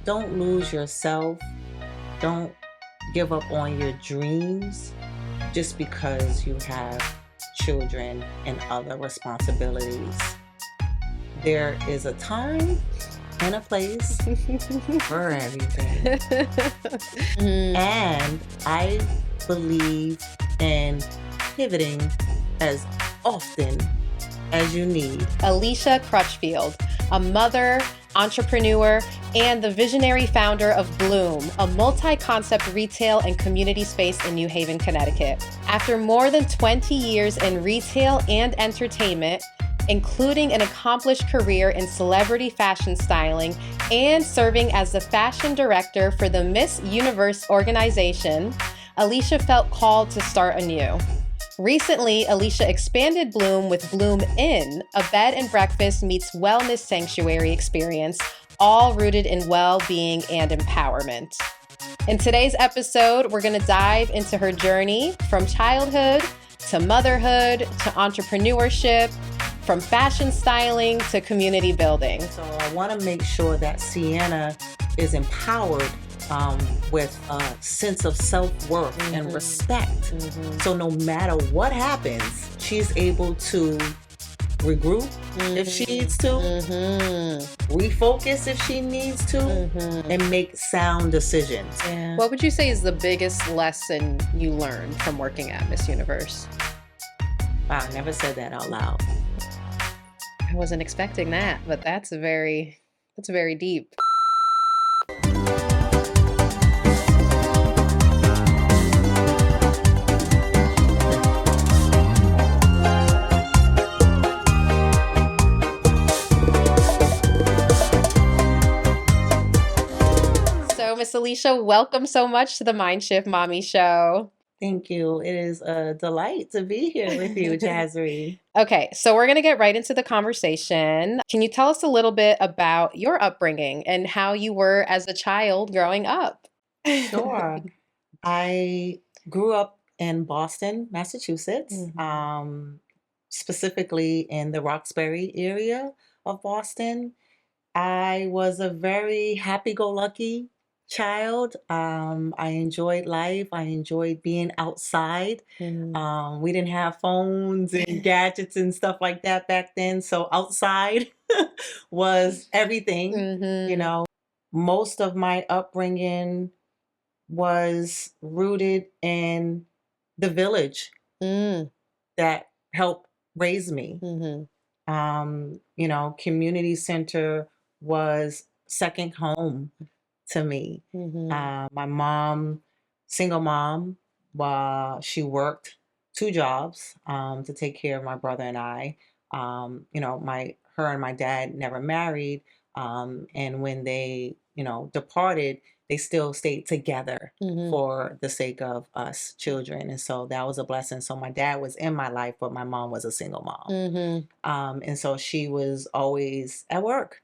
don't lose yourself. Don't give up on your dreams just because you have children and other responsibilities. There is a time and a place for everything. And I believe in pivoting as often as you need. Alisha Crutchfield, a mother, entrepreneur, and the visionary founder of Bloom, a multi-concept retail and community space in New Haven, Connecticut. After more than 20 years in retail and entertainment, including an accomplished career in celebrity fashion styling and serving as the fashion director for the Miss Universe organization, Alisha felt called to start anew. Recently, Alisha expanded Bloom with BLOOMInn, a bed and breakfast meets wellness sanctuary experience, all rooted in well-being and empowerment. In today's episode, we're going to dive into her journey from childhood to motherhood to entrepreneurship, from fashion styling to community building. So I want to make sure that Sienna is empowered with a sense of self-worth and respect. So no matter what happens, she's able to regroup if she needs to, refocus if she needs to, and make sound decisions. Yeah. What would you say is the biggest lesson you learned from working at Miss Universe? Wow, I never said that out loud. I wasn't expecting that, but that's very deep. So, Miss Alisha, welcome so much to the Mindshift Mami Show. Thank you. It is a delight to be here with you, Jasree. Okay, so we're going to get right into the conversation. Can you tell us a little bit about your upbringing and how you were as a child growing up? Sure. I grew up in Boston, Massachusetts, specifically in the Roxbury area of Boston. I was a very happy-go-lucky child. I enjoyed life. I enjoyed being outside. We didn't have phones and gadgets and stuff like that back then. So outside was everything, you know. Most of my upbringing was rooted in the village that helped raise me. You know, community center was second home to me. My mom, single mom, she worked 2 jobs to take care of my brother and I. You know, her and my dad never married, and when they, you know, departed, they still stayed together for the sake of us children, and so that was a blessing. So my dad was in my life, but my mom was a single mom, and so she was always at work.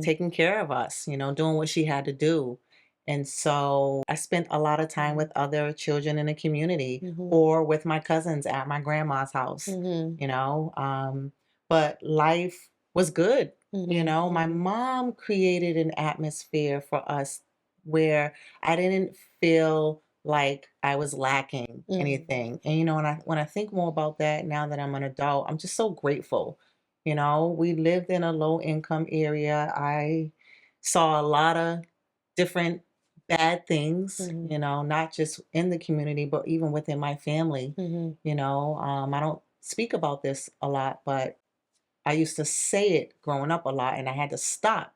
Taking care of us, you know, doing what she had to do. And so I spent a lot of time with other children in the community or with my cousins at my grandma's house, you know. But life was good, you know. My mom created an atmosphere for us where I didn't feel like I was lacking anything. And, you know, when I think more about that now that I'm an adult, I'm just so grateful. You know, we lived in a low income area. I saw a lot of different bad things, you know, not just in the community, but even within my family. You know, I don't speak about this a lot, but I used to say it growing up a lot, and I had to stop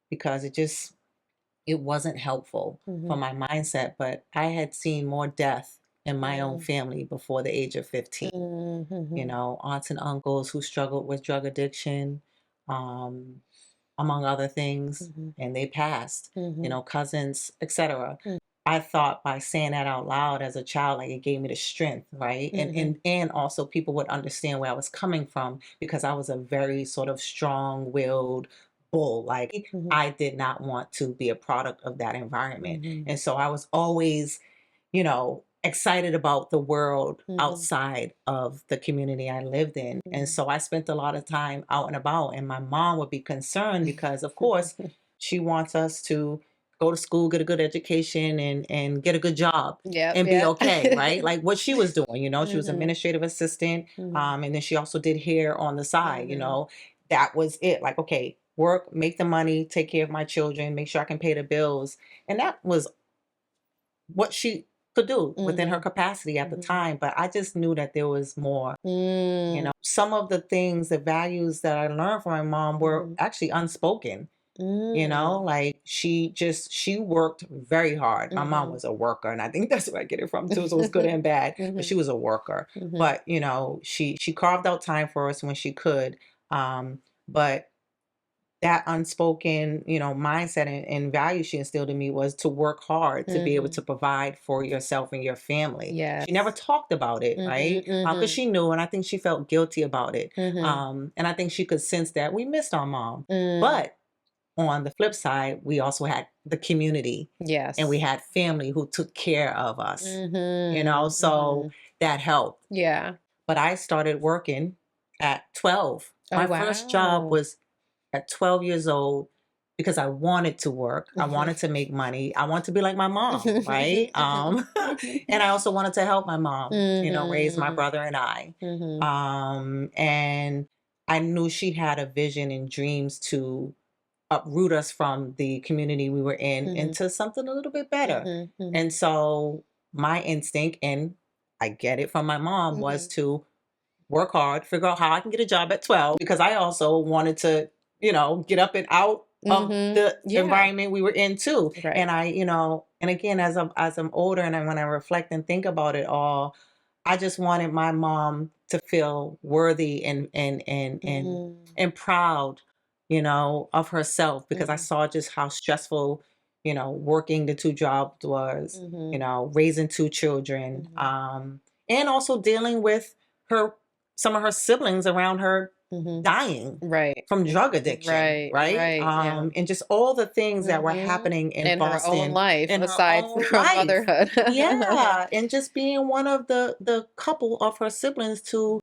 because it wasn't helpful for my mindset. But I had seen more death in my own family before the age of 15. You know, aunts and uncles who struggled with drug addiction, among other things, and they passed, you know, cousins, etc. I thought by saying that out loud as a child, like, it gave me the strength, right? And also people would understand where I was coming from, because I was a very sort of strong-willed bull. Like, I did not want to be a product of that environment. And so I was always, you know, excited about the world outside of the community I lived in. And so I spent a lot of time out and about, and my mom would be concerned because, of course, she wants us to go to school, get a good education, and get a good job Yep, and be yep. okay, right? Like what she was doing, she was Mhm. administrative assistant, Mhm. and then she also did hair on the side, Mhm. that was it. Like, okay, work, make the money, take care of my children, make sure I can pay the bills. And that was what she could do within her Mhm. capacity at the Mhm. time. But I just knew that there was more. Mm. Some of the things, the values that I learned from my mom were Mhm. actually unspoken. Mm. Like she worked very hard. My mom Mhm. was a worker, and I think that's where I get it from too. So it was good and bad, but she Mhm. was a worker. Mhm. But she carved out time for us when she could. But that unspoken, mindset and value she instilled in me was to work hard to be able to Mhm. provide for yourself and your family. She never Yes. talked about it, Mhm. right? Because Mhm. she knew, and I think she felt guilty about it. Mhm. And I think she could sense that we missed our mom. Mm. But on the flip side, we also had the community and we Yes. had family who took care of us, Mhm. so Mhm. that helped. Yeah. But I started working at 12. Oh, My first job wow. was at 12 years old because I wanted to work. I wanted to make money. I wanted to be like my mom, right? And I also wanted to help my mom, raise my Mhm. brother and I. Mhm. And I knew she had a vision and dreams to uproot us from the community we were in Mhm. into something a little bit better. Mhm. Mhm. And so my instinct, and I get it from my mom, was Mhm. to work hard, figure out how I can get a job at 12 because I also wanted to, get up and out of Mhm. the Yeah. environment we were in too. Right. And and again, as I'm older and when I reflect and think about it all, I just wanted my mom to feel worthy Mm. and proud, of herself because I Mhm. saw just how stressful, working the two jobs was, Mhm. raising two children, Mhm. and also dealing with her some of her siblings around her Mhm. dying Right. from drug addiction, Right. right? Right. Yeah. And just all the things that were Mhm. happening in In her own Boston life, in her aside own from life. motherhood. Yeah, and just being one of the couple of her siblings to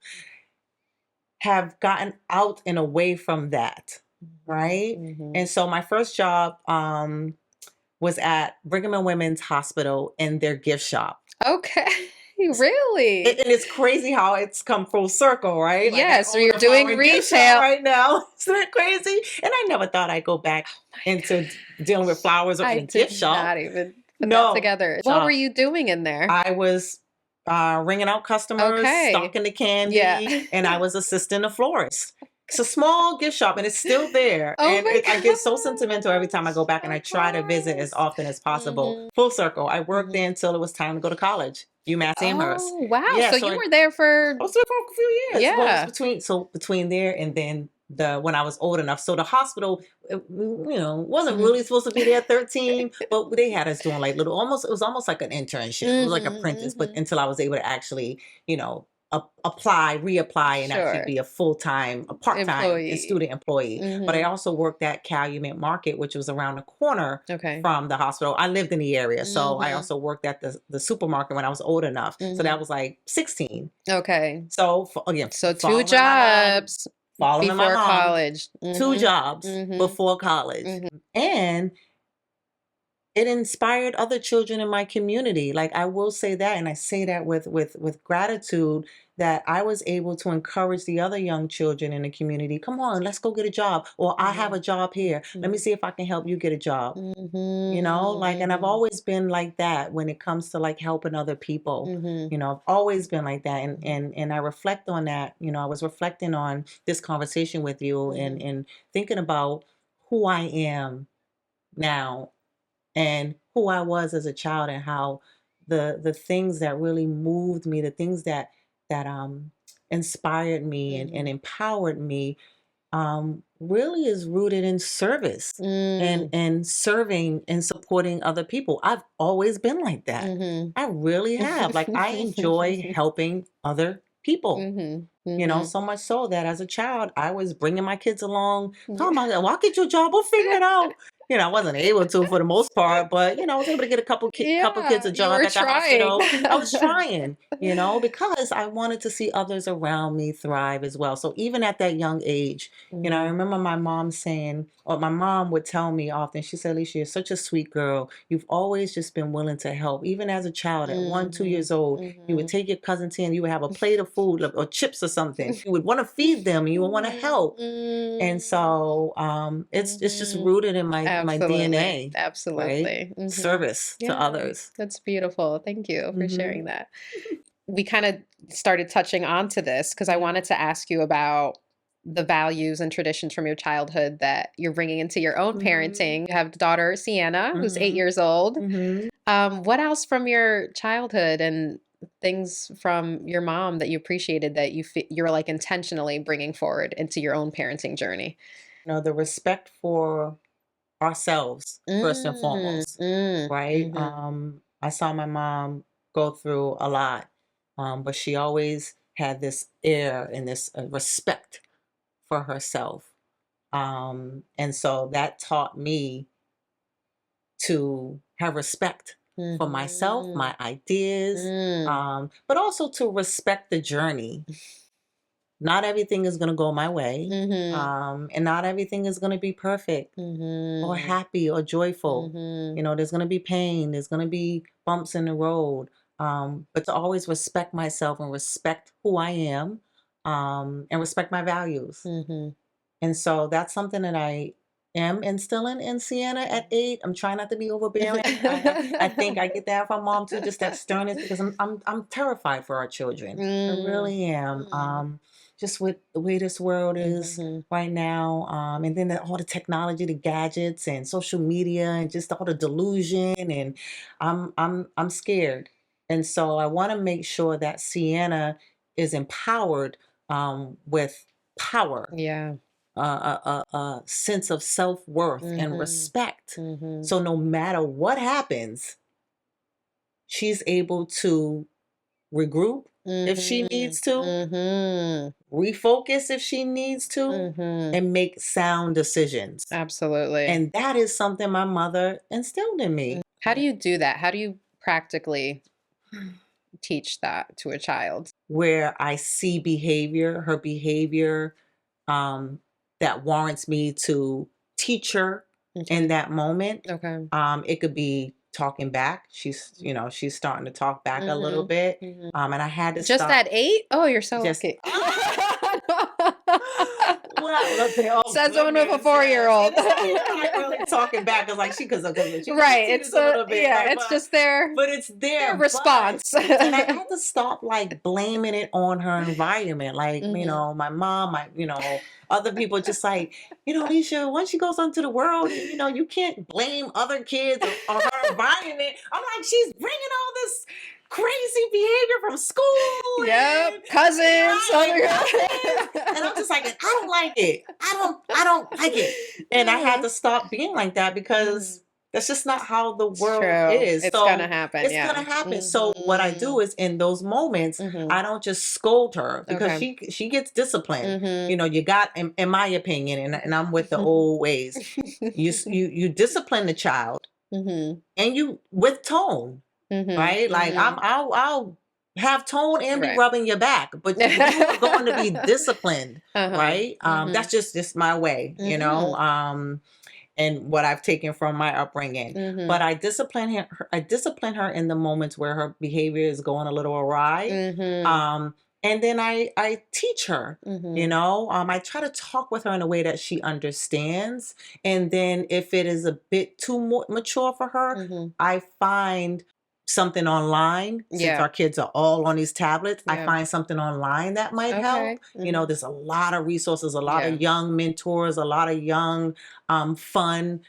have gotten out and away from that, right? Mhm. And so my first job was at Brigham and Women's Hospital in their gift shop. Okay. Really? And it's crazy how it's come full circle, right? Like I Yes, so own you're a doing flower gift shop retail. right now. Isn't it crazy? And I never thought I'd go back My into dealing with gosh. flowers or in I a did gift shop. not even put that No, together. What were shop. you doing in there? I was ringing out customers, Okay. stocking the Yeah. candy, and I was assisting the florist. It's a small gift shop and it's still there. Oh And my I get so sentimental every time I go gosh, back and I of try to visit as course. often as possible. Mhm. Full circle. I worked there Mhm. until it was time to go to college, UMass Amherst. Oh, wow. Yeah, So so you I were there for was there for a few years. Well, it was yeah. between there and then when I was old enough. So the hospital, wasn't Mhm. really supposed to be there 13, but they had us doing like little almost it was almost like an internship. It was like Mhm, apprentice, but mhm. until I was able to actually, apply, reapply, and actually Sure. be a part-time and Employee. student employee. But I Mhm. also worked at Calumet Market, which was around the corner Okay. from the hospital. I lived in the area, so I Mhm. also worked at the supermarket when I was old enough. So that Mhm. was like 16. Okay. So again, So 2 following my mom, jobs following my before mom, college. two Mhm. jobs Mhm. before college, Mhm. and it inspired other children in my community. Like I will say that, and I say that with gratitude that I was able to encourage the other young children in the community. Come on, let's go get a job, or I have Mhm. a job here. Let me Mhm. see if I can help you get a job. Mhm. Like, and I've Mhm. always been like that when it comes to like helping other people. Mhm. I've always been like that, and Mhm. and I reflect on that. I was reflecting on this conversation with you, and Mhm. thinking about who I am now and who I was as a child, and how the things that really moved me, the things that inspired me and Mhm. empowered me, really is rooted in service and Mm. serving and supporting other people. I've always been like that. Mhm. I really have. Like I enjoy helping other people. Mhm. You know, so much so that as a child, I was bringing my kids along, talking about, well, I'll get you a job, we'll figure it out. You know, I wasn't able to for the most part, but, you know, I was able to get a couple kids Yeah, a you job were at the trying. hospital. I was trying, you know, because I wanted to see others around me thrive as well. So even at that young age, you know, I remember my mom saying, or my mom would tell me often, she said, Alicia, you're such a sweet girl. You've always just been willing to help. Even as a child at 1, 2 years old, you would take your cousin T and you would have a plate of food or chips or something. You would want to feed them and you would want to help. And so it's just rooted in my Absolutely. DNA, right? Absolutely. Service to Yeah, others. that's beautiful. Thank you for sharing Hmm. that. We kind of started touching onto this because I wanted to ask you about the values and traditions from your childhood that you're bringing into your own parenting. You have a daughter, Sienna, who's 8 Hmm. years old. Hmm. What else from your childhood and things from your mom that you appreciated that you're like intentionally bringing forward into your own parenting journey? You know, the respect for ourselves first and Mm, foremost, mm, right? mhm, I saw my mom go through a lot, but she always had this air and this respect for herself. And so that taught me to have respect for myself, mhm, my ideas, mm, but also to respect the journey. Not everything is going to go my way, mhm, and not everything is going to be perfect or mhm, happy or joyful. mhm, You know, there's going to be pain, there's going to be bumps in the road, but to always respect myself and respect who I am, and respect my values. mhm. And so that's something that I am instilling in Sienna at 8. I'm trying not to be overbearing. I think I get that from mom too, just that sternness because I'm terrified for our children. I Mm, really am. mm, Just with the way this world is mhm, right now, and then all the technology, the gadgets, and social media, and just all the delusion, and I'm scared. And so I want to make sure that Sienna is empowered with power, yeah. a sense of self-worth and Mhm, respect. mhm, So no matter what happens, she's able to regroup if she mhm, needs to, mhm, refocus if she needs to, mhm. and make sound decisions. Absolutely. And that is something my mother instilled in me. How do you do that? How do you practically teach that to a child? Where I see behavior, her behavior, um, that warrants me to teach her in Okay. that moment. Okay. It could be talking back. She's starting to talk back a little Mhm, bit. mhm. And I had to Just stop at 8? Oh, you're so just lucky. well, let's say, oh Says someone with a goodness, yes. And 4-year-old. it's not even like really talking back. It's like because she was a Right, it's teenager a a little bit, yeah, right? it's just their But it's their there. But response. and I had to stop like blaming it on her environment. Like, Mhm. my mom, other people just like, Alicia, once she goes onto the world, you can't blame other kids or her environment. I'm like, she's bringing all this crazy behavior from school Yep, and cousins, right and cousins. And I'm other just like, I don't like it. I don't like it. And I had Yeah. to stop being like that because Mhm. that's just not how the It's world true. is. It's gonna So happen, it's yeah. gonna happen. So what I do Mhm. is in those moments, Mhm. I don't just scold her because Okay. she gets disciplined. Mhm. You got, in my opinion, and I'm with the old ways. You discipline the child, Mhm. and you with tone, Mhm. right? Like Mhm. I'll have tone and be Right. rubbing your back, but you are going to be disciplined, Uh-huh. right? Mhm. That's just my way, Mhm. and what I've taken from my upbringing. But Mhm. I discipline her in the moments where her behavior is going a little awry. Mhm. Um, and then I teach her, Mhm. I try to talk with her in a way that she understands. And then if it is a bit too mature for her, Mhm. I find something online. Since Yeah. our kids are all on these tablets, I Yeah. find something online that might help. Okay. Mhm. There's a lot of resources, a lot Yeah. of young mentors, a lot of young fun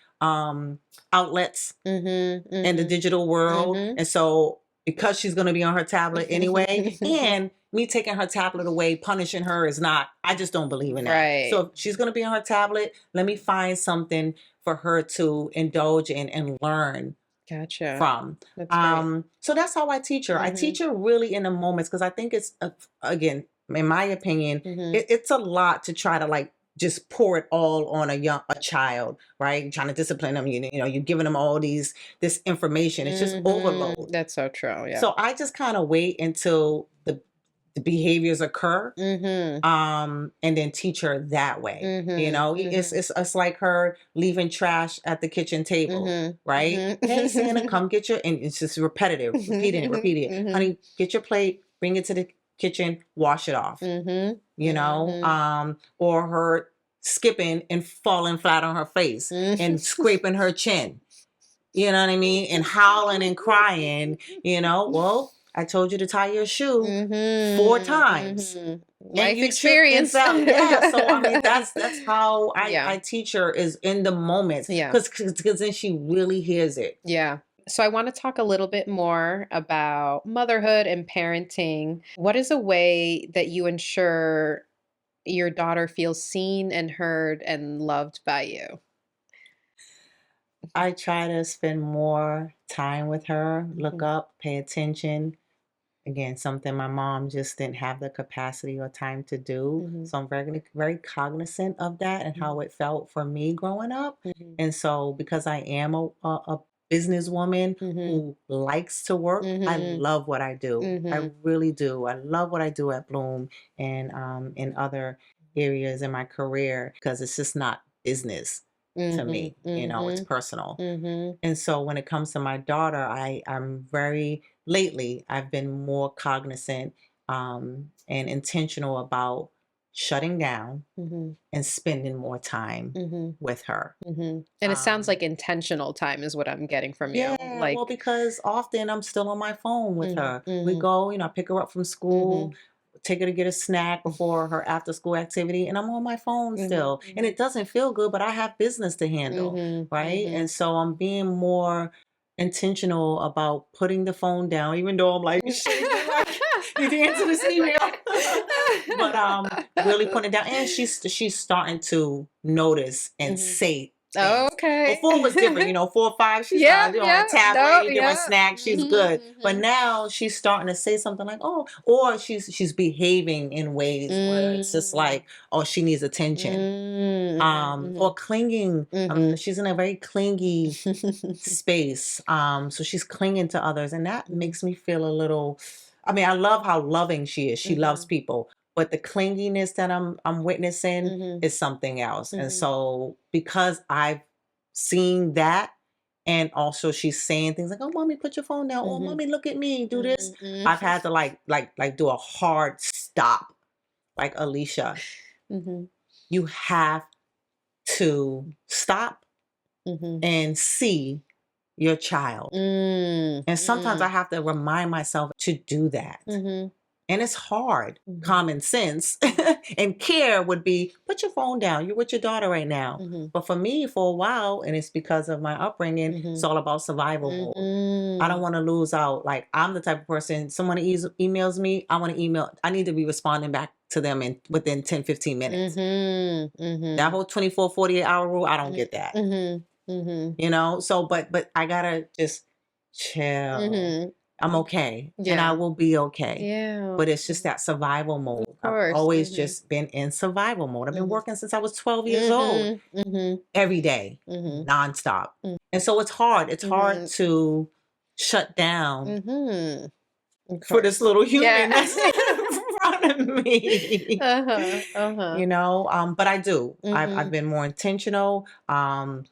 outlets Mhm. in the Mhm. digital world. Mhm. And so, because she's going to be on her tablet anyway, and me taking her tablet away, punishing her is not, I just don't believe in that. So, Right. if she's going to be on her tablet, let me find something for her to indulge in and learn Gotcha. from. That's great. So that's how I teach her. I teach Mhm. her really in the moments because I think it's again, in my opinion, it's a lot to try to like just pour it all on a child, right? Trying to discipline them, you're giving them all this information. It's just overload. That's so true. Yeah. So I just kind of wait until the behaviors occur, and then teach her that way. It's like her leaving trash at the kitchen table, right? Hey, Santa, come get your, and it's just repetitive, repeating it. Honey, get your plate, bring it to the kitchen, wash it off. Or her skipping and falling flat on her face and scraping her chin. You know what I mean? And howling and crying, well, I told you to tie your shoe 4 times. Life experience. So I mean, that's how I teach her, is in the moments. Because then she really hears it. Yeah. So I want to talk a little bit more about motherhood and parenting. What is a way that you ensure your daughter feels seen and heard and loved by you? I try to spend more time with her, look up, pay attention. Again, something my mom just didn't have the capacity or time to do. So I'm very, very cognizant of that and how it felt for me growing up. And so because I am a businesswoman who likes to work, I love what I do. I really do. I love what I do at Bloom and in other areas in my career, because it's just not business to me. It's personal. And so when it comes to my daughter, lately I've been more cognizant and intentional about shutting down and spending more time with her. And it sounds like intentional time is what I'm getting from you. Yeah, well, because often I'm still on my phone with her. We go, I pick her up from school, take her to get a snack before her after school activity, and I'm on my phone still. And it doesn't feel good, but I have business to handle, right? And so I'm being more intentional about putting the phone down, even though I'm like, you didn't answer this email. But really putting it down. And she's starting to notice and say things. Okay. Before it was different, 4 or 5, she's on a tablet, you give her a snack, she's good. But now she's starting to say something like, oh, or she's behaving in ways where it's just like, oh, she needs attention. Or clinging. She's in a very clingy space. So she's clinging to others, and that makes me feel a little, I love how loving she is. She loves people. But the clinginess that I'm witnessing is something else. And so because I've seen that, and also she's saying things like, oh, mommy, put your phone down. Oh, mommy, look at me, do this. I've had to like do a hard stop. Like, Alisha, you have to stop and see your child. And sometimes I have to remind myself to do that. And it's hard. Common sense and care would be, put your phone down. You're with your daughter right now. But for me, for a while, and it's because of my upbringing, it's all about survival mode. I don't want to lose out. Like, I'm the type of person, someone emails me, I need to be responding back to them within 10, 15 minutes. That whole 24, 48-hour rule, I don't get that. So, but I gotta just chill. I'm okay. And I will be okay. But it's just that survival mode. I've always just been in survival mode. I've been working since I was 12 years old. Every day. Nonstop. And so it's hard. It's hard to shut down for this little human that's in front of me. But I do. I've been more intentional. I'm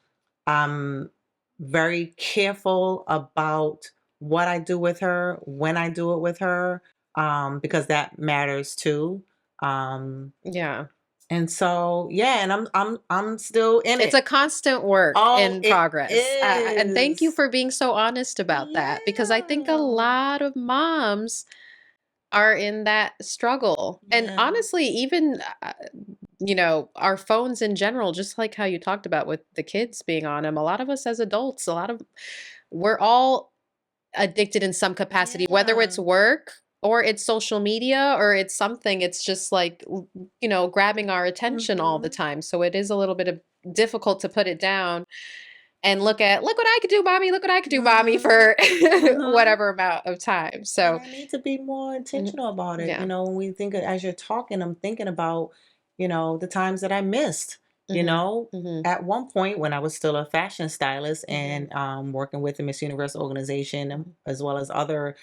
very careful about what I do with her, when I do it with her, because that matters too. And so, and I'm still in it. It's a constant work in progress. And thank you for being so honest about that, because I think a lot of moms are in that struggle. And honestly, even, our phones in general, just like how you talked about with the kids being on them, a lot of us as adults, we're all addicted in some capacity, whether it's work or it's social media or it's something. It's just like, grabbing our attention all the time. So it is a little bit difficult to put it down. and look what I could do, mommy, look what I could do, mommy, for Mhm. whatever amount of time. And So, I need to be more mhm, intentional about it. yeah. When we think as you're talking, I'm thinking about, the times that I missed. Mhm, mhm, At one point when I was still a fashion stylist mhm, and working with the Miss Universe organization mhm, as well as other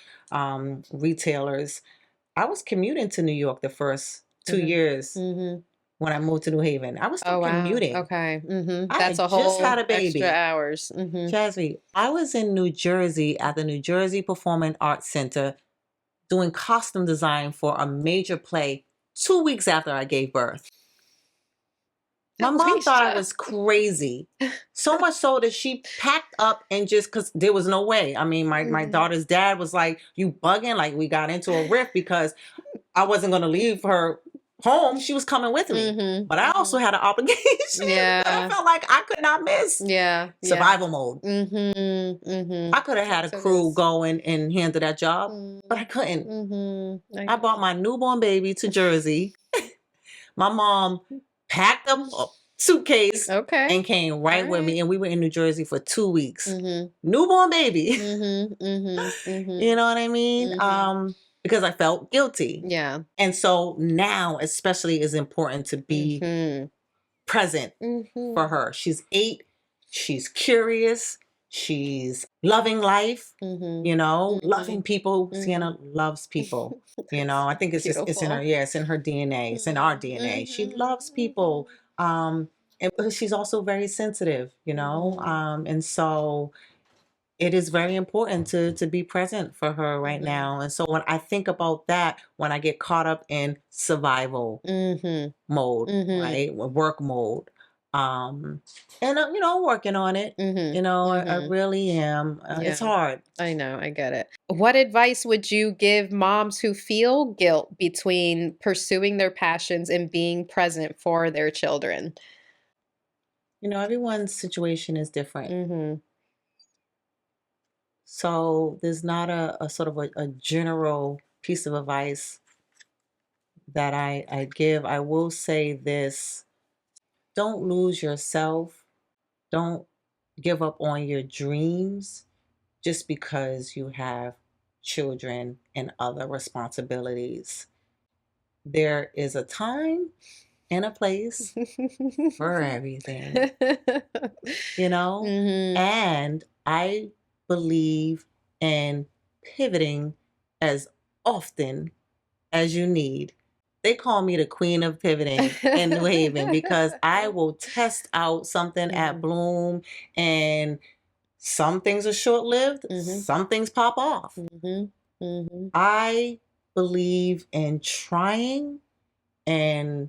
retailers, I was commuting to New York the first two mhm, years mhm. when I moved to New Haven. I was still Oh, wow. commuting. Okay. I That's had a just had whole a extra baby. hours. Jasree, I was in New Jersey at the New Jersey Performing Arts Center doing costume design for a major play 2 weeks after I gave birth. My mom thought I Alicia. was crazy. So much so that she packed up and just because there was no way. I mean, my Mhm. daughter's dad was like, "You bugging?" Like we got into a rift because I wasn't going to leave her home. She was coming with me. Mhm, But I also mhm. had an obligation that I Yeah. felt like I could not miss. Yeah, yeah. Survival mode. Mhm, I mhm. could have had a Yes, it crew is. go in and handle that job, Mm, but I couldn't. I I brought know. my newborn baby to Jersey. My mom packed up a suitcase Okay. and came right with Alright. me, and we were in New Jersey for 2 weeks. Mhm. Newborn baby. Mhm, mhm, You mhm, know what I mean? mhm. Because I felt guilty. Yeah. And so now, especially, is important to be Mhm. present for Mhm. her. She's 8. She's curious. She's loving life, Mhm. loving Mhm. people. Mhm. Sienna loves people. That's I think it's in her, beautiful. yeah, it's in her DNA. It's in our Mhm, DNA. She mhm, loves people. And but she's also very sensitive, mhm, and so it is very important to be present for her right mhm, now. And so when I think about that, when I get caught up in survival mhm, mode, mhm, right? Work mode. And I'm working on it. mhm, I mhm. really am. It's Yeah, hard. I know, I get it. What advice would you give moms who feel guilt between pursuing their passions and being present for their children? Everyone's situation is different. Mhm, So there's not a sort of a general piece of advice that I give. I will say this: don't lose yourself. Don't give up on your dreams just because you have children and other responsibilities. There is a time and a place for everything, you know? mhm. And I believe in pivoting as often as you need. They call me the queen of pivoting in New Haven because I will test out something at Mhm, Bloom, and some things are short lived, mhm, some things pop off. mhm, mhm, I believe in trying and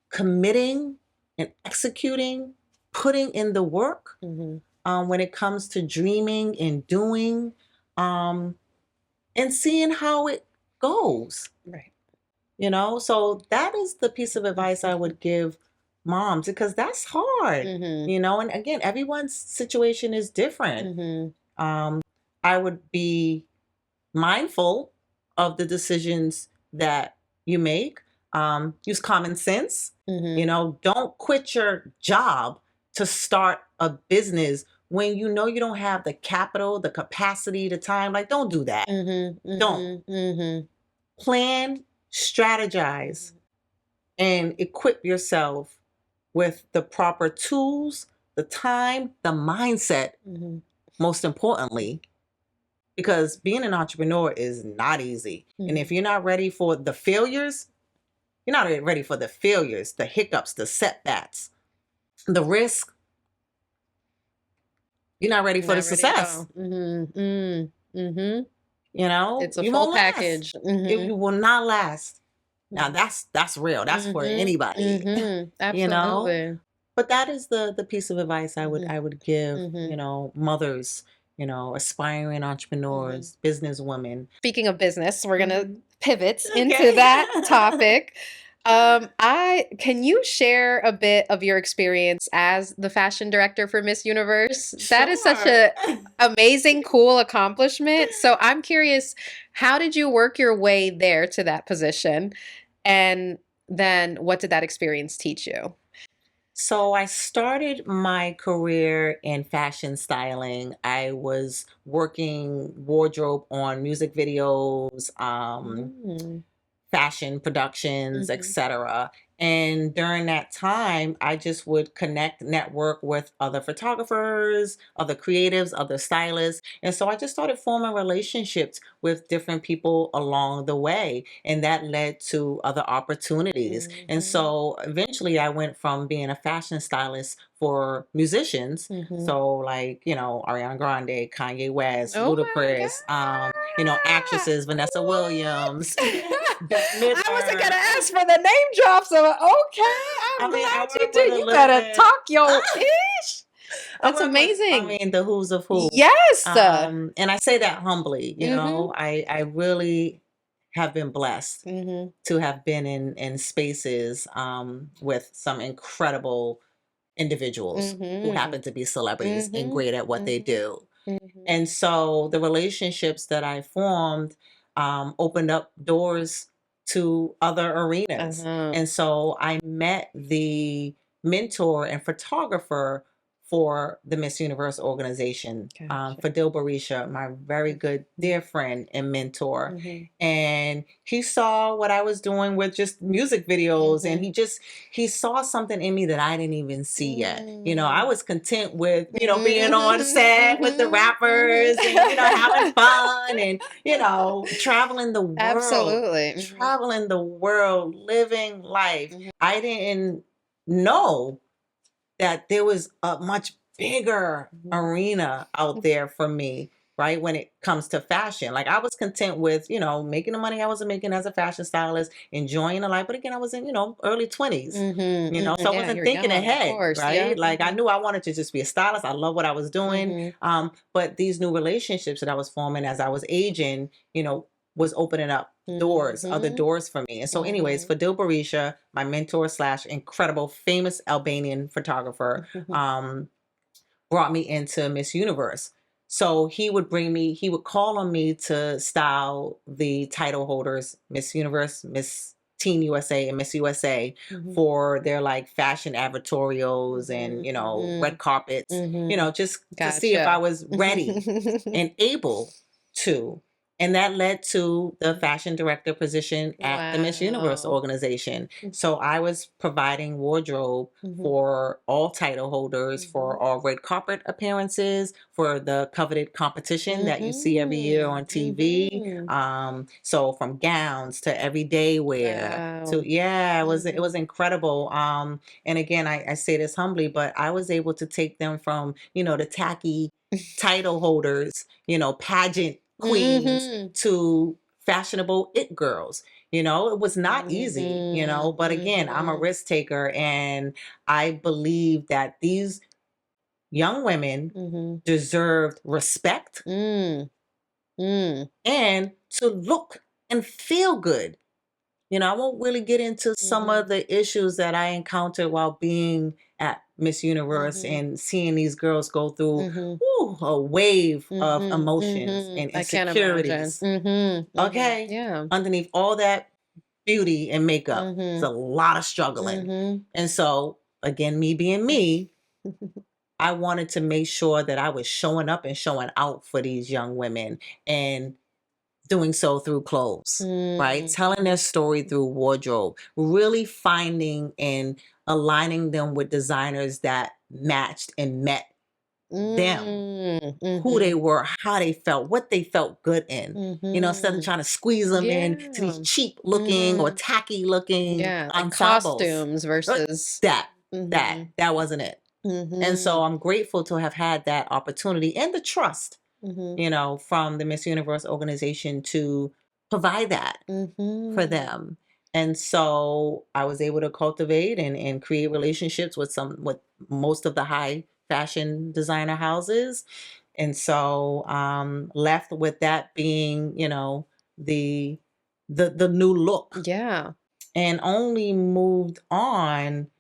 committing and executing, putting in the work mhm. when it comes to dreaming and doing, um, and seeing how it goes. Right. So that is the piece of advice I would give moms because that's hard. Mhm, And again, everyone's situation is different. mhm, Um, I would be mindful of the decisions that you make. Use common sense. mhm, Don't quit your job to start a business when you know you don't have the capital, the capacity, the time. Like, don't do that. mhm, Don't. mhm, mhm, Plan, strategize, mhm, and equip yourself with the proper tools, the time, the mindset, mhm, most importantly, because being an entrepreneur is not easy. And if mhm. you're not ready for the failures, you're not ready for the failures, the hiccups, the setbacks, the risk. You're not ready for the Not ready at success. all. Mhm, mhm. It's a You full won't last. package. You Mhm, will not last. Now mhm, that's real. That's for mhm, anybody. mhm. you know. Absolutely. But that is the piece of advice Mhm, I would give, mhm, mothers, aspiring mhm. entrepreneurs, businesswomen. Speaking of business, we're gonna Mhm. pivot into Okay. that topic. I Can you share a bit of your experience as the fashion director for Miss Universe? That is such Sure. a amazing, cool accomplishment. So I'm curious, how did you work your way there to that position? And then what did that experience teach you? So I started my career in fashion styling. I was working wardrobe on music videos, Mm. fashion productions, Mhm. etc. And during that time, I just would connect, network with other photographers, other creatives, other stylists. And so I just started forming relationships with different people along the way. And that led to other opportunities. And Mhm. so eventually I went from being a fashion stylist for musicians. Mhm. So like, Ariana Grande, Kanye West, Oh my Ludacris, God. actresses, Vanessa Williams, Bette I wasn't Midler. gonna ask for the name drop, so okay, I I'm mean, I glad you work with did. a You little better bit. talk your ish. I That's work with, amazing. the who's of who. Yes. And I say that humbly, Mhm. I really have been blessed Mhm. to have been in spaces with some incredible individuals who Mhm. happen to be celebrities and Mhm. great at what they Mhm. do. Mhm. And so the relationships that I formed opened up doors to other arenas. Uh-huh. And so I met the mentor and photographer for the Miss Universe organization, Gotcha. Fadil Barisha, my very good Mhm. dear friend and mentor. Mhm. And he saw what I was doing with just music videos, and Mhm. he saw something in me that I didn't even see yet. I Mm. was content with, being on Mhm. set with the Mhm. rappers and, having Mhm. fun and, traveling the world, Absolutely. Mhm. living life. Mhm. I didn't know that there was a much bigger Mhm. arena out there for me, right? When it comes to fashion. Like I was content with, making the money I was making as a fashion stylist, enjoying the life. But again, I was in, early 20s. Mhm. Mhm. So I Yeah, wasn't you're thinking young, of ahead, course. Yeah. right? Like I Mhm. knew I wanted to just be a stylist. I love what I was doing. Mhm. But these new relationships that I was forming as I was aging, was opening up doors, other Mhm. doors for me. And so, anyways, Mhm. Fadil Barisha, my mentor slash incredible, famous Albanian photographer, Mhm. um, brought me into Miss Universe. So he would call on me to style the title holders, Miss Universe, Miss Teen USA, and Miss USA Mhm. for their like fashion advertorials and, Mhm. Mhm. red carpets, Mhm. just to see if I Gotcha. was ready and able to. And that led to the fashion director position at the Miss Universe Wow. organization. So I was providing wardrobe Mhm. for all title holders, for Mhm. all red carpet appearances, for the coveted competition that you see every year Mhm. on TV. Mhm. So from gowns to everyday wear Wow. to, yeah, it Mhm. was incredible. And again, I say this humbly, but I was able to take them from, the tacky title holders, pageant queens Mhm. to fashionable it girls. It was not easy, Mhm. but again, I'm a Mhm. risk taker and I believe that these young women Mhm. deserved respect Mm. Mm. and to look and feel good. I won't really get into some of Mhm. the issues that I encountered while being at Miss Universe Mhm. and seeing these girls go through Mhm. a wave of Mhm. emotions Mhm. and I can't imagine. insecurities. Mhm. Mhm. Okay. Yeah. Underneath all that beauty and makeup, it's a Mhm. lot of struggling. Mhm. And so, again, me being me, I wanted to make sure that I was showing up and showing out for these young women and doing so through clothes, right? Mm. Telling their story through wardrobe, really finding and aligning them with designers that matched and met them, Mm. who they Mhm. were, how they felt, what they felt good in. Instead of Mhm. trying to squeeze them in to these Yeah. cheap looking or Mhm. tacky looking Yeah, like ensembles. costumes Uh, versus That, Mhm. that wasn't it. And so Mhm. I'm grateful to have had that opportunity and the trust, Mhm. from the Miss Universe organization to provide that for Mhm. them. And so I was able to cultivate and create relationships with most of the high fashion designer houses. And so left with that being, the the new look, Yeah. and only moved on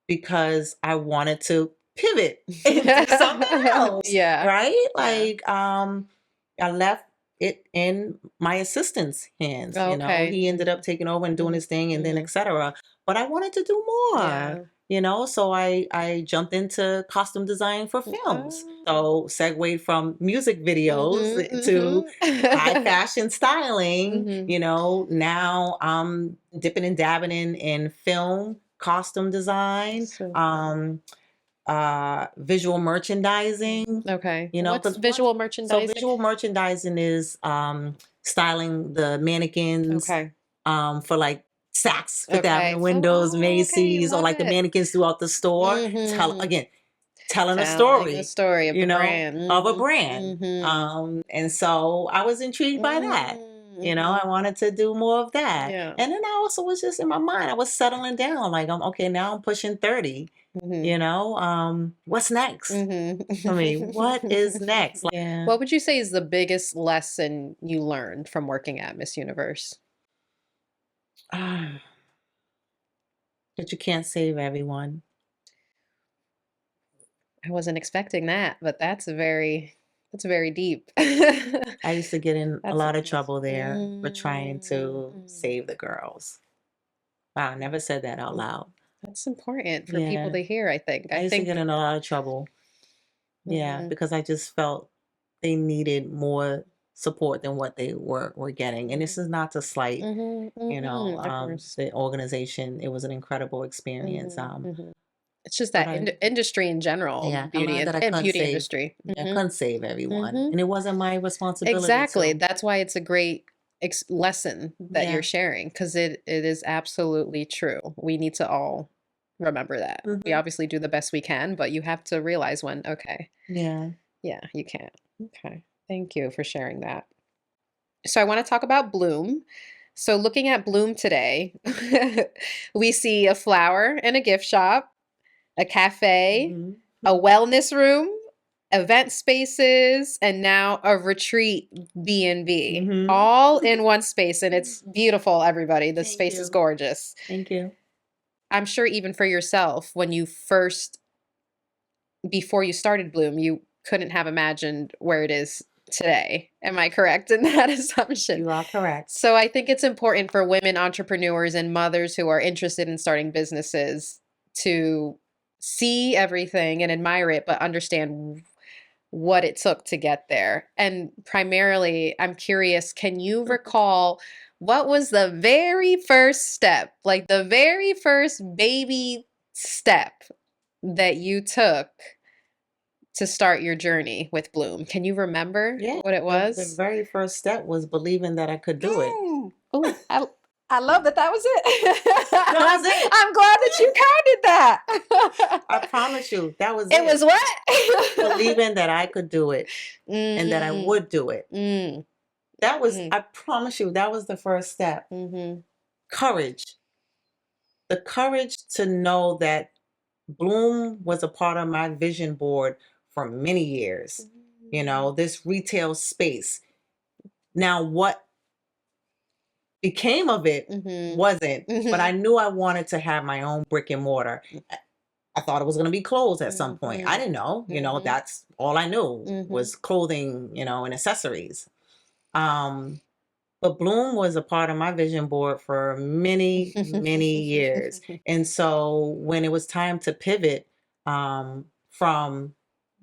because I wanted to pivot into something else, Yeah. right? Yeah. Like I left it in my assistant's hands. Okay. He ended up Mhm. taking over and doing Mhm. his thing and then Mhm. etc. But I wanted to do more. Yeah. So I jumped into costume design for films. So segued from music videos to high fashion styling. Now I'm dipping and dabbing in film costume design, So, visual merchandising. okay. What's 'Cause visual so merchandising? visual merchandising is styling the mannequins Okay. for like Saks, Fifth Okay. Avenue Windows, Okay. Macy's, or Love like the it. mannequins throughout the store. Mm-hmm. Telling a Telling the story, story of the brand. of a brand. Mm-hmm. And so I was intrigued by that. I wanted to do more of that. Yeah. And then I also was just in my mind, I was settling down. Like, I'm okay, now I'm pushing 30. What's next for me? What is next? Yeah. What would you say is the biggest lesson you learned from working at Miss Universe? That you can't save everyone. I wasn't expecting that, but that's very deep. I used to get in a lot of trouble there for trying to save the girls. Wow, I never said that out loud. That's important for people Yeah. to hear, I think. I used to get in a lot of trouble. Yeah, Mhm. because I just felt they needed more support than what they were getting. And this is not to slight, Of course. the organization. It was an incredible experience. Mhm. It's just But that I industry in general, yeah, I beauty learned that I and couldn't beauty save industry. I couldn't save everyone. Mhm. And it wasn't my responsibility Exactly. to. That's why it's a great lesson that you're Yeah. sharing, because it is absolutely true. We need to all remember that. We Hmm. obviously do the best we can, but you have to realize when, okay, Yeah. yeah, you can't. Okay. Thank you for sharing that. So I want to talk about Bloom. So looking at Bloom today, we see a flower in a gift shop, a cafe, Hmm. a wellness room, event spaces, and now a retreat B&B, Hmm. all in one space. And it's beautiful, everybody. The Thank space is you. gorgeous. Thank you. I'm sure even for yourself, when you first, before you started Bloom, you couldn't have imagined where it is today. Am I correct in that assumption? You are correct. So I think it's important for women entrepreneurs and mothers who are interested in starting businesses to see everything and admire it, but understand what it took to get there. And primarily, I'm curious, can you recall what was the very first step, like the very first baby step that you took to start your journey with Bloom? Can you remember Yeah. what it The was? very first step was believing that I could do it. Oh, I love that that was it. That was it. I'm glad that you counted that. I promise you, that was It it. was what? Believing that I could do it and that I Mm, would do it. mm, That was, mm, I promise you, that was the first step. mhm, Courage. The courage to know that Bloom was a part of my vision board for many years. This retail space. Now, what became of it mhm, wasn't, but I mhm, knew I wanted to have my own brick and mortar. I thought it was going to be clothes at some point. I mhm, didn't know, mhm, that's all I knew mhm. was clothing, and accessories. Um, but Bloom was a part of my vision board for many, many years. And so when it was time to pivot from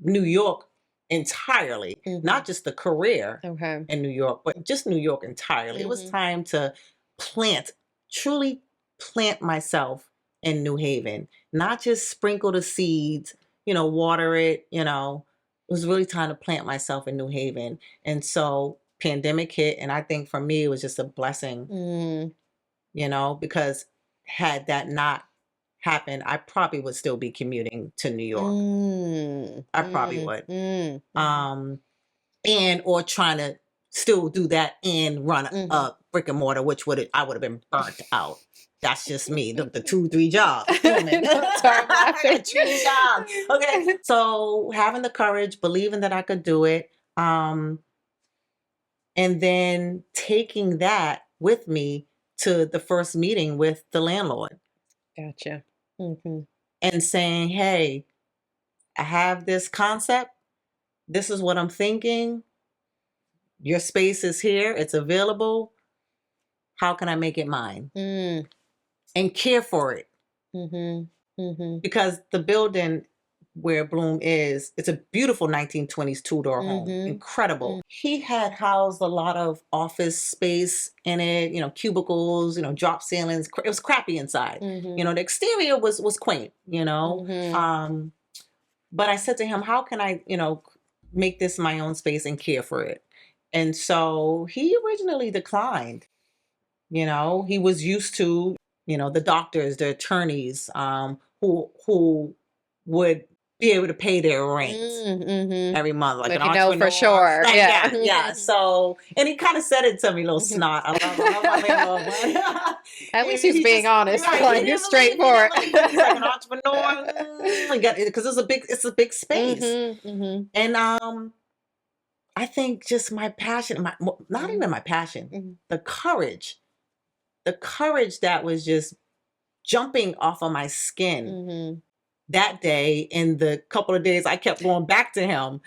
New York entirely, Mhm. not just the career Okay. in New York, but just New York entirely, it was Mhm. time to plant, truly plant myself in New Haven, not just sprinkle the seeds, water it, it was really time to plant myself in New Haven. And so pandemic hit, and I think for me it was just a blessing, Mm, because had that not happened, I probably would still be commuting to New York. mm, I probably mm, would. mm, Um and or trying to still do that and run mhm. a brick and mortar, which I would have been burnt out. That's just me. The 2, 3 jobs. Woman. That's why I'm I laughing. got 3 jobs. Okay. So having the courage, believing that I could do it, and then taking that with me to the first meeting with the landlord Gotcha. Mhm. and saying, hey, I have this concept. This is what I'm thinking. Your space is here. It's available. How can I make it mine? Mm, And care for it. mhm. because the building where Bloom is, it's a beautiful 1920s two-door home. Incredible. He had housed a lot of office space in it, you know, cubicles, you know, drop ceilings. It was crappy inside. You know, the exterior was quaint, you know. But I said to him, how can I, you know, make this my own space and care for it? And so he originally declined. You know, he was used to, you know, the doctors, the attorneys, who would be able to pay their rent every month, like an you know for entrepreneur. sure. Like, Yeah. yeah. So, and he kind of said it to me, little snot. I love my landlord. At least he's being honest, right, like just straightforward. He's like an entrepreneur, because it's a big space, and I think just my passion, not even my passion, the courage that was just jumping off of my skin that day, and the couple of days I kept going back to him.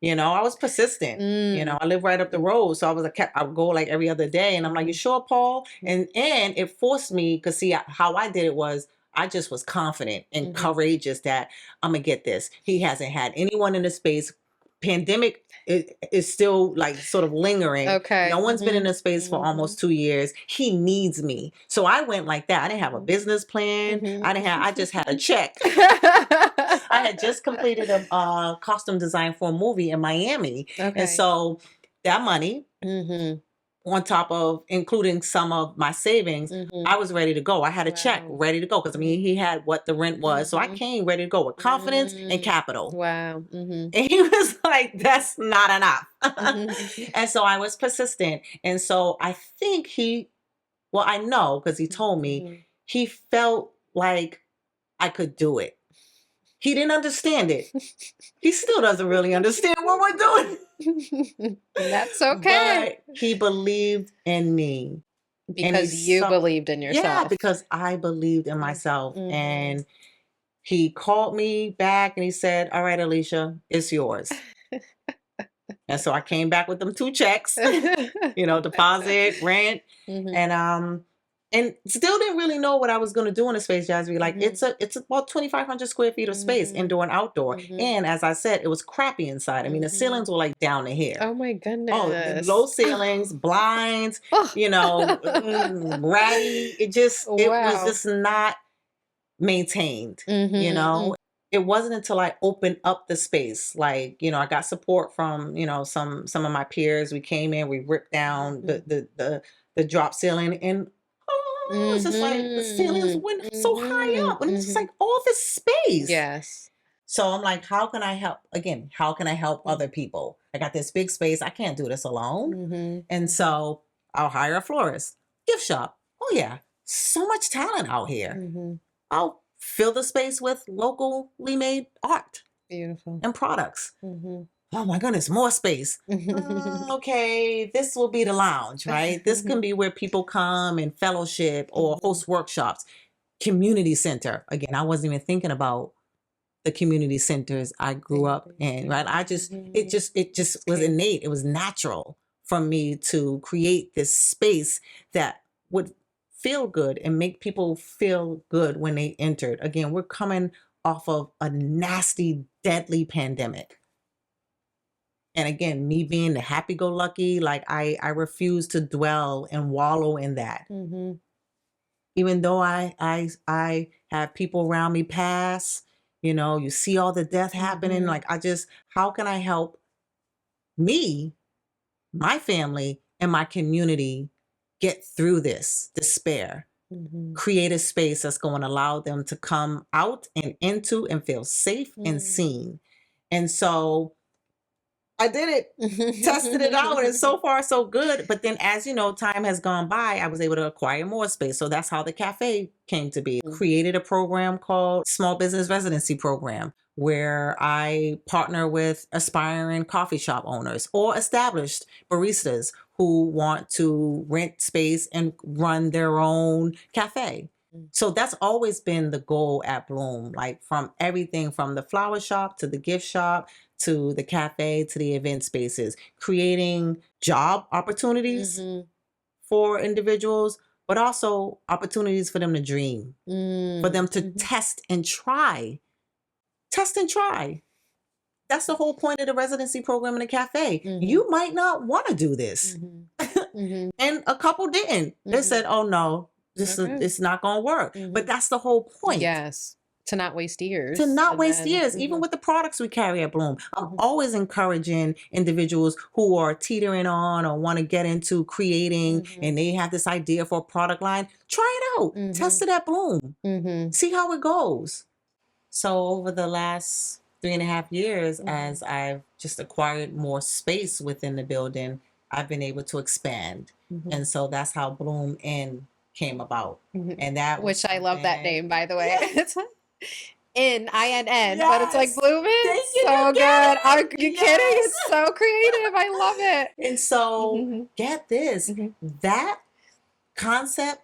You know, I was persistent. You know, I live right up the road, so I would go like every other day, and I'm like, "You sure, Paul?" And it forced me, because see how I did it was I just was confident and courageous that I'm gonna get this. He hasn't had anyone in the space. Pandemic is still like sort of lingering. Okay. No one's been in the space for almost 2 years. He needs me. So I went like that. I didn't have a business plan. I just had a check. I had just completed a costume design for a movie in Miami. And so that money, on top of including some of my savings, I was ready to go. I had a check ready to go, because I mean, he had what the rent was. So I came ready to go with confidence and capital. Wow. And he was like, that's not enough. And so I was persistent. And so I think I know, because he told me, he felt like I could do it. He didn't understand it. He still doesn't really understand what we're doing. That's okay. But he believed in me. Because you believed in yourself. Yeah, because I believed in myself. And he called me back and he said, all right, Alisha, it's yours. And so I came back with them 2 checks, you know, deposit, rent, and still didn't really know what I was going to do in the space, Jasree. Like it's about 2,500 square feet of space, indoor and outdoor. And as I said, it was crappy inside. I mean, the ceilings were like down to here. Oh my goodness. Oh, low ceilings, blinds, you know, ratty. It was just not maintained, you know. It wasn't until I opened up the space, like, you know, I got support from, you know, some of my peers. We came in, we ripped down the drop ceiling, and it's just like the ceilings went so high up, and it's just like all this space. Yes. So I'm like, how can I help? Again, how can I help other people? I got this big space. I can't do this alone. And so I'll hire a florist, gift shop. Oh yeah, so much talent out here. I'll fill the space with locally made art. Beautiful. And products. Oh my goodness, more space. Okay, this will be the lounge, right? This can be where people come and fellowship or host workshops. Community center. Again, I wasn't even thinking about the community centers I grew up in, right? It just was innate. It was natural for me to create this space that would feel good and make people feel good when they entered. Again, we're coming off of a nasty, deadly pandemic. And again, me being the happy-go-lucky, like I refuse to dwell and wallow in that. Even though I have people around me pass, you know, you see all the death happening. Like how can I help me, my family, and my community get through this despair? Create a space that's going to allow them to come out and into and feel safe and seen. And so I did it, tested it out, and so far so good. But then, as you know, time has gone by, I was able to acquire more space. So that's how the cafe came to be. Created a program called Small Business Residency Program, where I partner with aspiring coffee shop owners or established baristas who want to rent space and run their own cafe. So that's always been the goal at Bloom, like from everything from the flower shop to the gift shop to the cafe to the event spaces, creating job opportunities for individuals, but also opportunities for them to dream, for them to test and try. Test and try. That's the whole point of the residency program in a cafe. You might not want to do this. And a couple didn't. They said, oh no, it's not going to work. But that's the whole point. Yes. To not waste years. To not waste years, even with the products we carry at Bloom. I'm always encouraging individuals who are teetering on or want to get into creating and they have this idea for a product line. Try it out. Test it at Bloom. See how it goes. So over the last 3.5 years, as I've just acquired more space within the building, I've been able to expand. And so that's how BLOOMInn came about. And that was which I love that name, by the way. Yes. INN, I-N-N, Yes. but it's like BLOOMInn. Thank you, So you good. get it. Are you Yes. kidding? It's so creative. I love it. And so get this, that concept,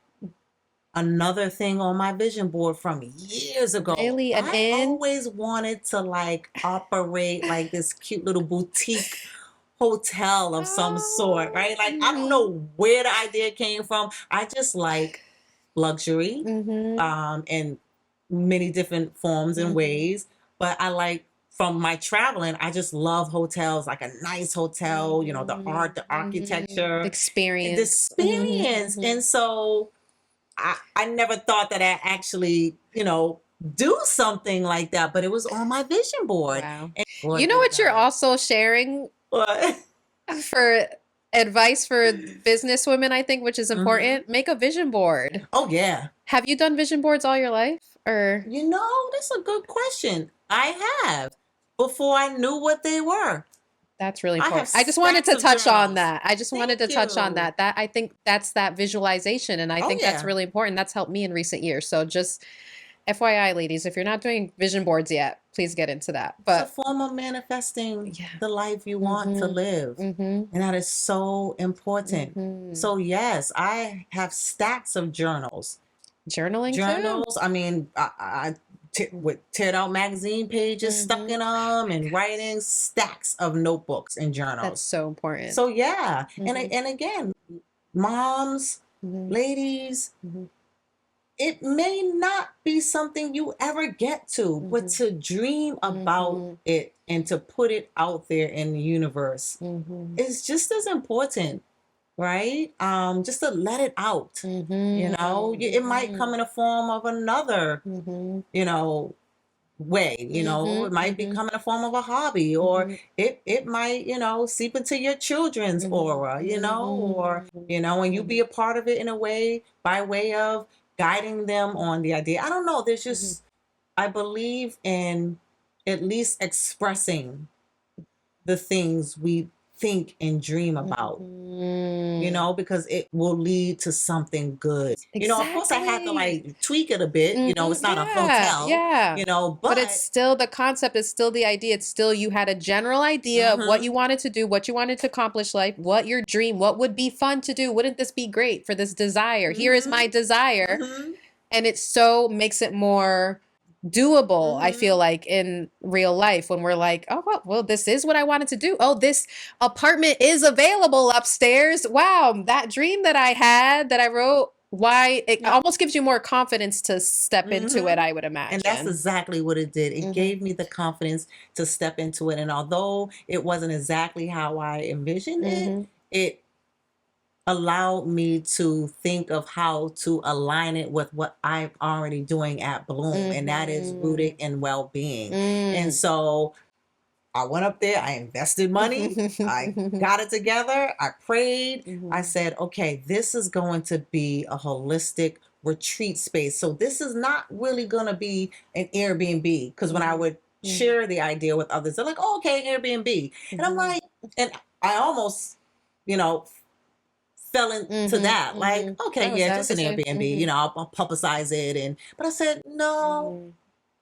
another thing on my vision board from years ago. Really? An I inn? always wanted to like operate like this cute little boutique hotel of some sort, right? Like I don't know where the idea came from. I just like luxury in many different forms and ways. But I like, from my traveling, I just love hotels, like a nice hotel, you know, the art, the architecture, Experience. the experience. And so I never thought that I actually, you know, do something like that, but it was on my vision board. Wow. And You know what you're also sharing What? for advice for business women, I think, which is important? Make a vision board. Oh, yeah. Have you done vision boards all your life? Or You know, that's a good question. I have, before I knew what they were. that's really I have important. I just wanted to stacks of touch on journals. that. I just wanted to Thank touch on you. that. That I think that's that visualization, and I Oh, think that's yeah. really important. That's helped me in recent years. So just FYI, ladies, if you're not doing vision boards yet, please get into that. It's a But form of manifesting Yeah. the life you want to live. And that is so important. So yes, I have stacks of journals. journaling too. Journals. I mean, with teared out magazine pages stuck in them, and writing stacks of notebooks and journals. That's so important. So yeah, and again, moms, ladies, it may not be something you ever get to, but to dream about it and to put it out there in the universe is just as important, right? Just to let it out. You know, it might come in a form of another, you know, way, you know, it might become in a form of a hobby, or it might, you know, seep into your children's aura, you know, or, you know, and you be a part of it in a way, by way of guiding them on the idea. I don't know. There's just, I believe in at least expressing the things we think and dream about, you know, because it will lead to something good. You know, of course I had to like tweak it a bit, you know, it's not a hotel, you know, but it's still, the concept is still the idea. It's still, you had a general idea of what you wanted to do, what you wanted to accomplish, like what your dream, what would be fun to do. Wouldn't this be great for this desire? Here is my desire. And it so makes it more doable, I feel like, in real life, when we're like, oh, well, this is what I wanted to do. Oh, this apartment is available upstairs. Wow, that dream that I had, that I wrote, why, it almost gives you more confidence to step into it, I would imagine. And that's exactly what it did. It gave me the confidence to step into it. And although it wasn't exactly how I envisioned it, it allowed me to think of how to align it with what I'm already doing at Bloom, and that is rooted in well-being. And so I went up there, I invested money, I got it together, I prayed, I said, okay, this is going to be a holistic retreat space. So this is not really going to be an Airbnb, because when I would share the idea with others, they're like, oh, okay, Airbnb. And I'm like, and I almost, you know, fell into that, like, okay, yeah, just an Airbnb, you know, I'll publicize it. But I said, no,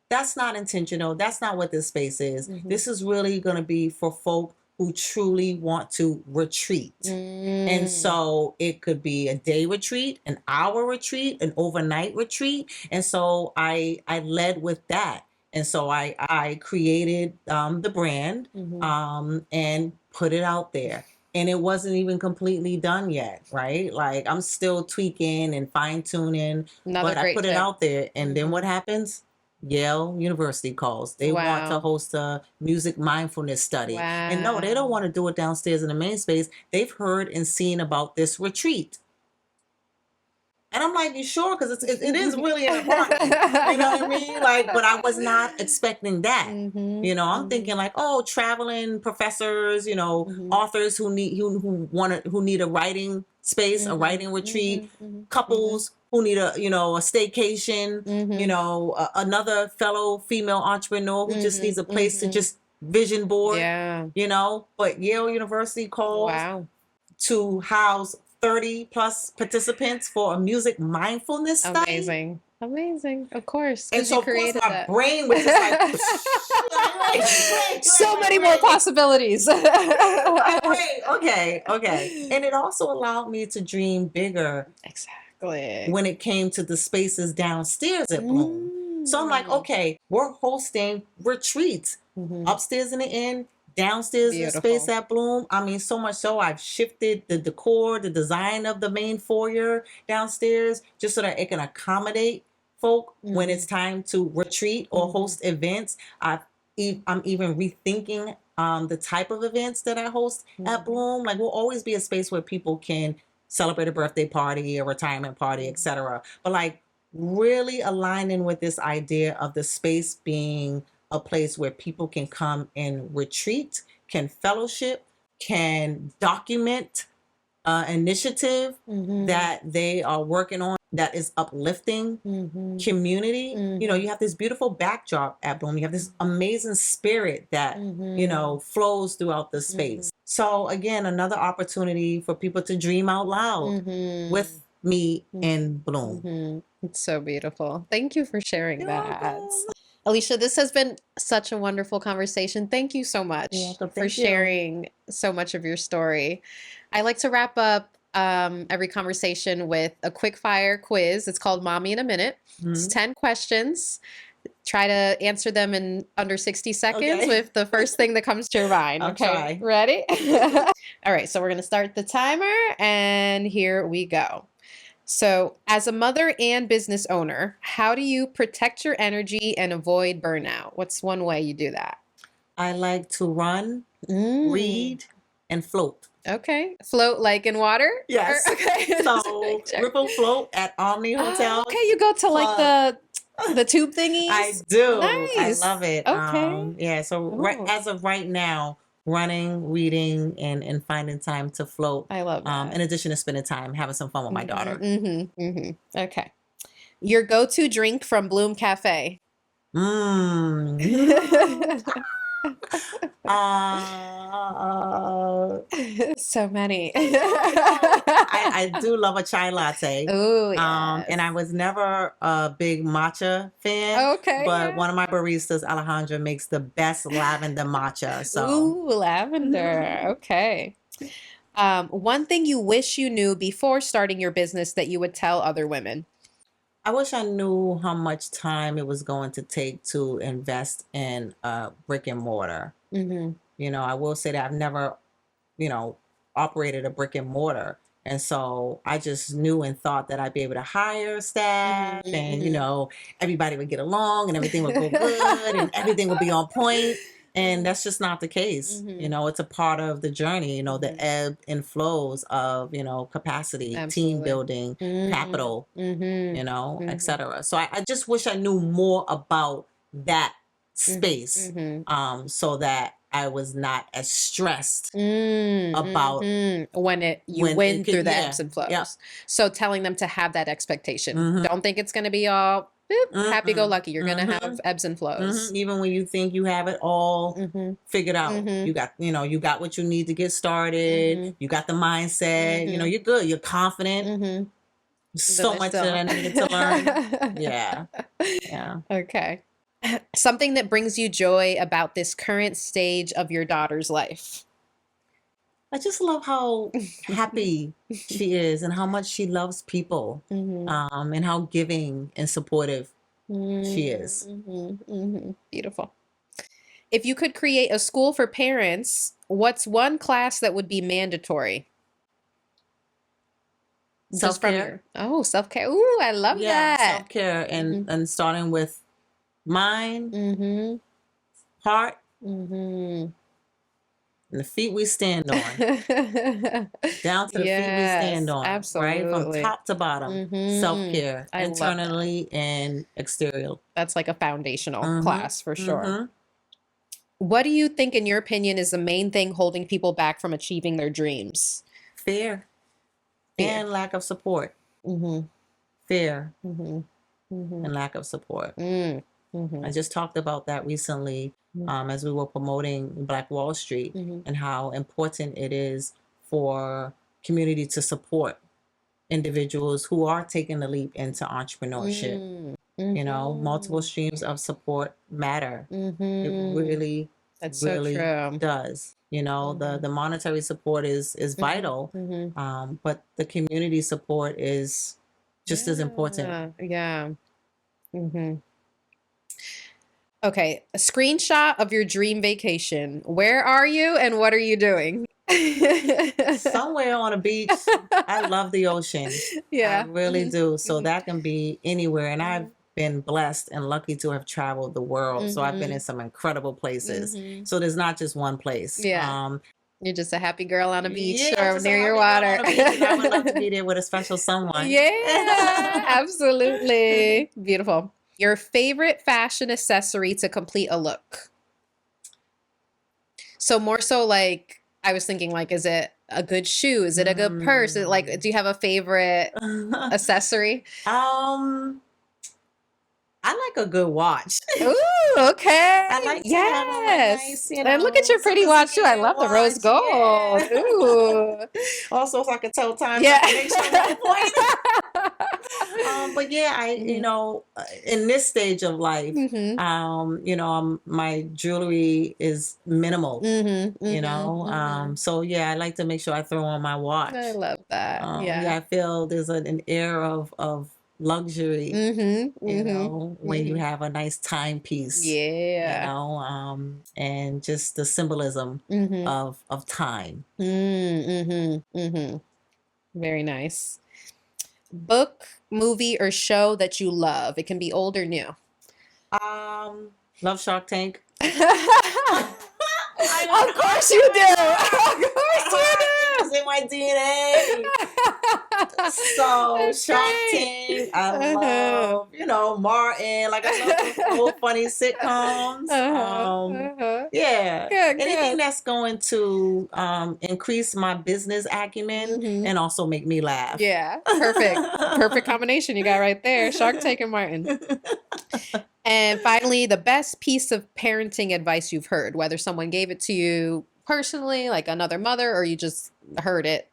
that's not intentional. That's not what this space is. This is really going to be for folk who truly want to retreat. And so it could be a day retreat, an hour retreat, an overnight retreat. And so I led with that. And so I created the brand and put it out there. and it wasn't even completely done yet, right? Like I'm still tweaking and fine tuning, Another but I great put it tip. out there. And then what happens? Yale University calls. They want to Wow. host a music mindfulness study. And no, they don't Wow. want to do it downstairs in the main space. They've heard and seen about this retreat. And I'm like, you sure? Because it is really an apartment. You know what I mean? Like, but I was not expecting that. You know, I'm thinking like, oh, traveling professors, you know, authors who need a writing space, a writing retreat, couples who need a staycation, you know, another fellow female entrepreneur who just needs a place to just vision board. Yeah. You know, but Yale University calls Wow. to house 30 plus participants for a music mindfulness study. Amazing. Amazing. Of course. And Because so you of course created my that. brain was just like So many more possibilities. Wait, okay. And it also allowed me to dream bigger Exactly. when it came to the spaces downstairs at Bloom. So I'm like, okay, we're hosting retreats upstairs in the inn, downstairs in the space at Bloom. I mean, so much so I've shifted the decor, the design of the main foyer downstairs just so that it can accommodate folk when it's time to retreat or host events. I'm even rethinking the type of events that I host at Bloom. Like, we'll always be a space where people can celebrate a birthday party, a retirement party, etc. But like really aligning with this idea of the space being a place where people can come and retreat, can fellowship, can document initiative that they are working on that is uplifting community. You know, you have this beautiful backdrop at Bloom. You have this amazing spirit that, you know, flows throughout the space. So again, another opportunity for people to dream out loud with me in Bloom. It's so beautiful. Thank you for sharing that. Alisha, this has been such a wonderful conversation. Thank you so much for sharing so much of your story. I like to wrap up every conversation with a quick fire quiz. It's called Mommy in a Minute. It's 10 questions. Try to answer them in under 60 seconds with the first thing that comes to your mind. I'll try. Ready? All right, so we're going to start the timer, and here we go. So, as a mother and business owner, how do you protect your energy and avoid burnout? What's one way you do that? I like to run, read, and float. Okay. Float like in water? Yes. Okay. So Ripple Float at Omni Hotel. Okay, you go to like the tube thingies? I do. Nice. I love it. Okay. Yeah. So as of right now, running, reading, and finding time to float. I love that. In addition to spending time having some fun with my daughter. Okay. Your go-to drink from Bloom Cafe? So many. I do love a chai latte. Oh, yes. And I was never a big matcha fan. Okay. But one of my baristas, Alejandra, makes the best lavender matcha. So. Ooh, lavender. Okay. One thing you wish you knew before starting your business that you would tell other women? I wish I knew how much time it was going to take to invest in brick and mortar. You know, I will say that I've never, you know, operated a brick and mortar. And so I just knew and thought that I'd be able to hire staff and, you know, everybody would get along and everything would go good and everything would be on point. And that's just not the case. You know, it's a part of the journey, you know, the ebb and flows of, you know, capacity, team building, capital, you know, etc. So I just wish I knew more about that space so that I was not as stressed about when you win through the ebbs and flows. So telling them to have that expectation. Don't think it's going to be all happy-go-lucky. You're going to have ebbs and flows. Even when you think you have it all figured out, you got, you know, you got what you need to get started. You got the mindset. You know, you're good. You're confident. So much that I needed to learn. Yeah. Okay. Something that brings you joy about this current stage of your daughter's life? I just love how happy she is and how much she loves people and how giving and supportive she is. Beautiful. If you could create a school for parents, what's one class that would be mandatory? Just from Self-care. self-care. Ooh, I love Yeah, that. self-care and starting with mind, Mm-hmm. heart, Mm-hmm. and the feet we stand on. Down to the feet we stand Yes, on, right? From absolutely. top to bottom. Mm-hmm. Self-care, I love that. internally and exterior. That's like a foundational Mm-hmm. class for sure. Mm-hmm. What do you think, in your opinion, is the main thing holding people back from achieving their dreams? Fear Fear. and lack of support. Mm-hmm. Fear Mm-hmm. Mm-hmm. and lack of support. Mm-hmm. I just talked about that recently as we were promoting Black Wall Street and how important it is for community to support individuals who are taking the leap into entrepreneurship. You know, multiple streams of support matter. It really, That's really so true. does. You know, the monetary support is vital, but the community support is just as important. Yeah. Mm-hmm. Okay, a screenshot of your dream vacation. Where are you and what are you doing? Somewhere on a beach. I love the ocean. Yeah. I really do. So that can be anywhere. And I've been blessed and lucky to have traveled the world. So I've been in some incredible places. So there's not just one place. Yeah. You're just a happy girl on a beach Yeah, or just a near your happy girl water. on a beach, and I would love to be there with a special someone. Yeah, absolutely. Beautiful. Your favorite fashion accessory to complete a look? So more so like, I was thinking like, is it a good shoe? Is it a good purse? Is it like, do you have a favorite accessory? I like a good watch. Ooh, okay. I like to yes. have a nice, And look at your pretty watch too. I love the rose gold. Yeah. Ooh. Also, so I can tell time. Yeah. Make sure I'm on point. But yeah, you know, in this stage of life, you know, my jewelry is minimal. You know, so yeah, I like to make sure I throw on my watch. I love that. Yeah, I feel there's an air of luxury, you know, when you have a nice timepiece. Yeah. You know, and just the symbolism of time. Very nice. Book, movie, or show that you love. It can be old or new. Love Shark Tank. Of course you do. Of course you do. It's in my DNA. So That's Shark great. Tank, I love, you know, Martin. Like I love those old funny sitcoms. Yeah, anything that's going to increase my business acumen and also make me laugh. Yeah, perfect combination you got right there. Shark Tank and Martin. And finally, the best piece of parenting advice you've heard, whether someone gave it to you personally, like another mother, or you just heard it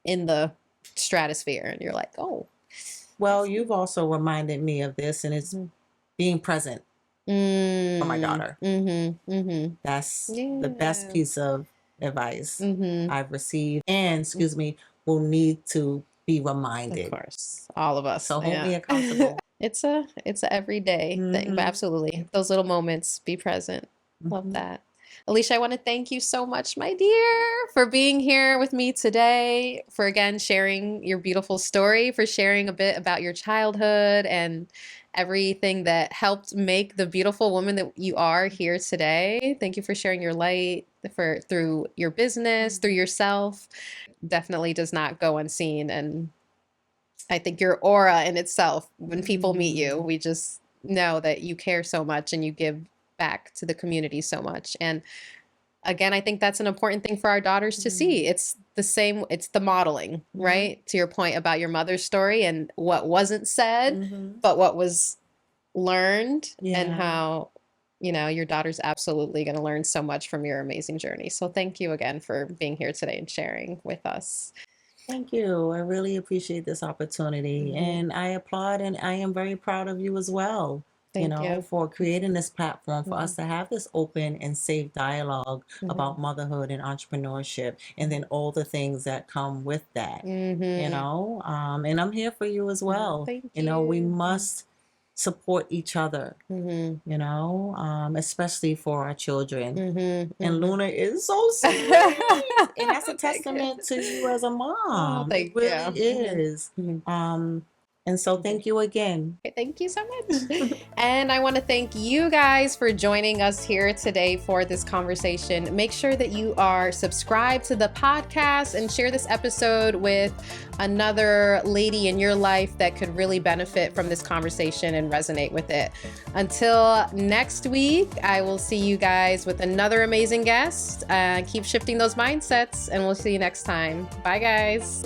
in the stratosphere and you're like, oh. Well, you've also reminded me of this, and it's being present for my daughter. That's the best piece of advice I've received, and excuse me, will need to be reminded. Of course, all of us. So hold me accountable. It's a everyday thing, but absolutely, those little moments, be present. Love that. Alisha, I want to thank you so much, my dear, for being here with me today, for again sharing your beautiful story, for sharing a bit about your childhood and everything that helped make the beautiful woman that you are here today. Thank you for sharing your light through your business, through yourself. Definitely does not go unseen. And I think your aura in itself, when people meet you, we just know that you care so much and you give back to the community so much. And again, I think that's an important thing for our daughters to see. It's the same, it's the modeling, right? To your point about your mother's story and what wasn't said, but what was learned, and how, you know, your daughter's absolutely going to learn so much from your amazing journey. So thank you again for being here today and sharing with us. Thank you. I really appreciate this opportunity, and I applaud, and I am very proud of you as well. Thank you, for creating this platform for us to have this open and safe dialogue about motherhood and entrepreneurship, and then all the things that come with that, you know, and I'm here for you as well. Thank you know, we you. must support each other, Mm-hmm. you know, especially for our children. Mm-hmm. And Mm-hmm. Luna is so sweet. And that's a Thank you. testament to you as a Oh, mom. It thank really you. is. Mhm. And so thank you again. Okay, thank you so much. And I want to thank you guys for joining us here today for this conversation. Make sure that you are subscribed to the podcast and share this episode with another lady in your life that could really benefit from this conversation and resonate with it. Until next week, I will see you guys with another amazing guest. Keep shifting those mindsets, and we'll see you next time. Bye, guys.